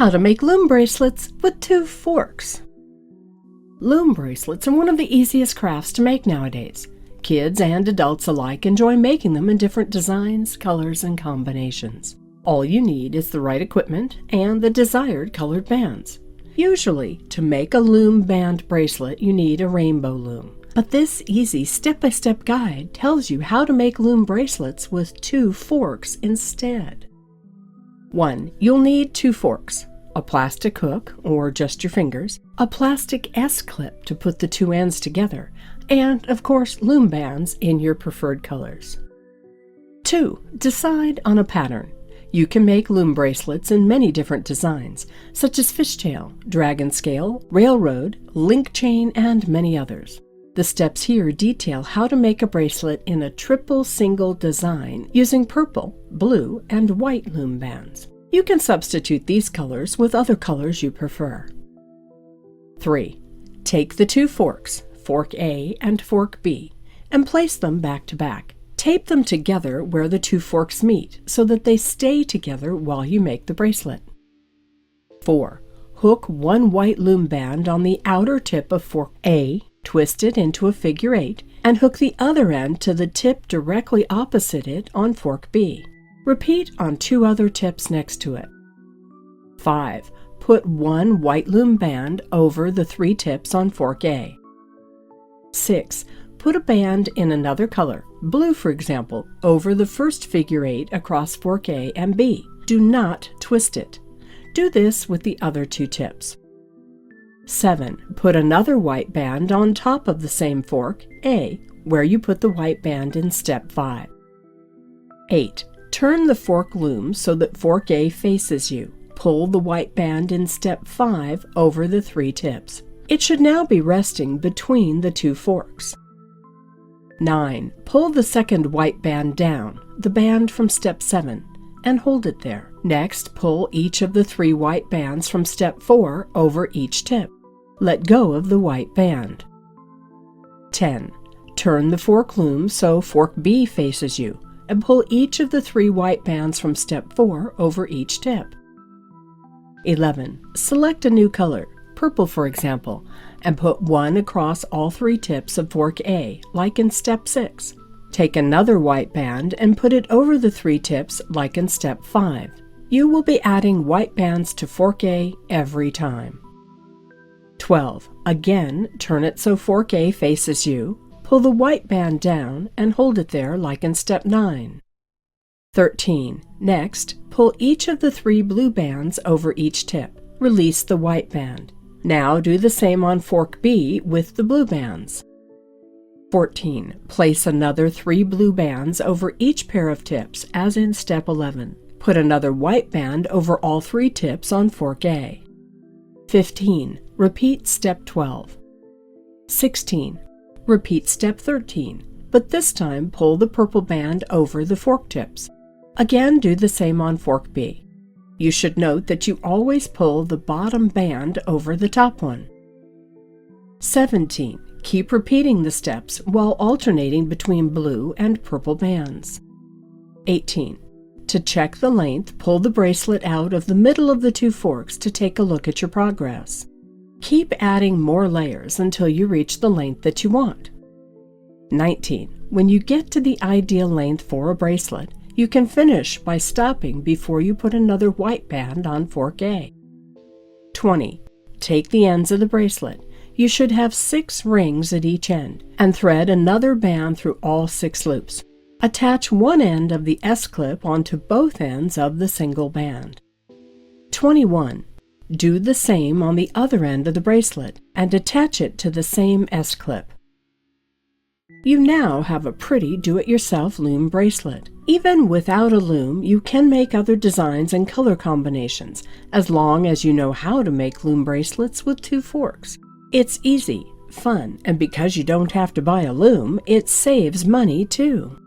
How to make loom bracelets with 2 forks. Loom bracelets are one of the easiest crafts to make nowadays. Kids and adults alike enjoy making them in different designs, colors, and combinations. All you need is the right equipment and the desired colored bands. Usually, to make a loom band bracelet, you need a rainbow loom. But this easy step-by-step guide tells you how to make loom bracelets with 2 forks instead. 1. You'll need 2 forks, a plastic hook, or just your fingers, a plastic S-clip to put the 2 ends together, and, of course, loom bands in your preferred colors. 2. Decide on a pattern. You can make loom bracelets in many different designs, such as fishtail, dragon scale, railroad, link chain, and many others. The steps here detail how to make a bracelet in a triple single design using purple, blue, and white loom bands. You can substitute these colors with other colors you prefer. 3. Take the 2 forks, fork A and fork B, and place them back to back. Tape them together where the 2 forks meet so that they stay together while you make the bracelet. 4. Hook 1 white loom band on the outer tip of fork A, twist it into a figure 8, and hook the other end to the tip directly opposite it on fork B. Repeat on 2 other tips next to it. 5. Put 1 white loom band over the 3 tips on fork A. 6. Put a band in another color, blue for example, over the first figure 8 across fork A and B. Do not twist it. Do this with the other 2 tips. 7. Put another white band on top of the same fork, A, where you put the white band in step 5. 8. Turn the fork loom so that fork A faces you. Pull the white band in step 5 over the 3 tips. It should now be resting between the 2 forks. 9. Pull the second white band down, the band from step 7, and hold it there. Next, pull each of the 3 white bands from step 4 over each tip. Let go of the white band. 10. Turn the fork loom so fork B faces you, and pull each of the 3 white bands from step 4 over each tip. 11. Select a new color, purple for example, and put 1 across all 3 tips of fork A, like in step 6. Take another white band and put it over the 3 tips, like in step 5. You will be adding white bands to fork A every time. 12. Again, turn it so fork A faces you, pull the white band down, and hold it there like in step 9. 13. Next, pull each of the 3 blue bands over each tip. Release the white band. Now do the same on fork B with the blue bands. 14. Place another 3 blue bands over each pair of tips, as in step 11. Put another white band over all 3 tips on fork A. 15. Repeat step 12. 16. Repeat step 13, but this time pull the purple band over the fork tips. Again, do the same on fork B. You should note that you always pull the bottom band over the top one. 17. Keep repeating the steps while alternating between blue and purple bands. 18. To check the length, pull the bracelet out of the middle of the 2 forks to take a look at your progress. Keep adding more layers until you reach the length that you want. 19. When you get to the ideal length for a bracelet, you can finish by stopping before you put another white band on fork A. 20. Take the ends of the bracelet. You should have 6 rings at each end, and thread another band through all 6 loops. Attach one end of the S-clip onto both ends of the single band. 21. Do the same on the other end of the bracelet, and attach it to the same S-clip. You now have a pretty do-it-yourself loom bracelet. Even without a loom, you can make other designs and color combinations, as long as you know how to make loom bracelets with 2 forks. It's easy, fun, and because you don't have to buy a loom, it saves money too.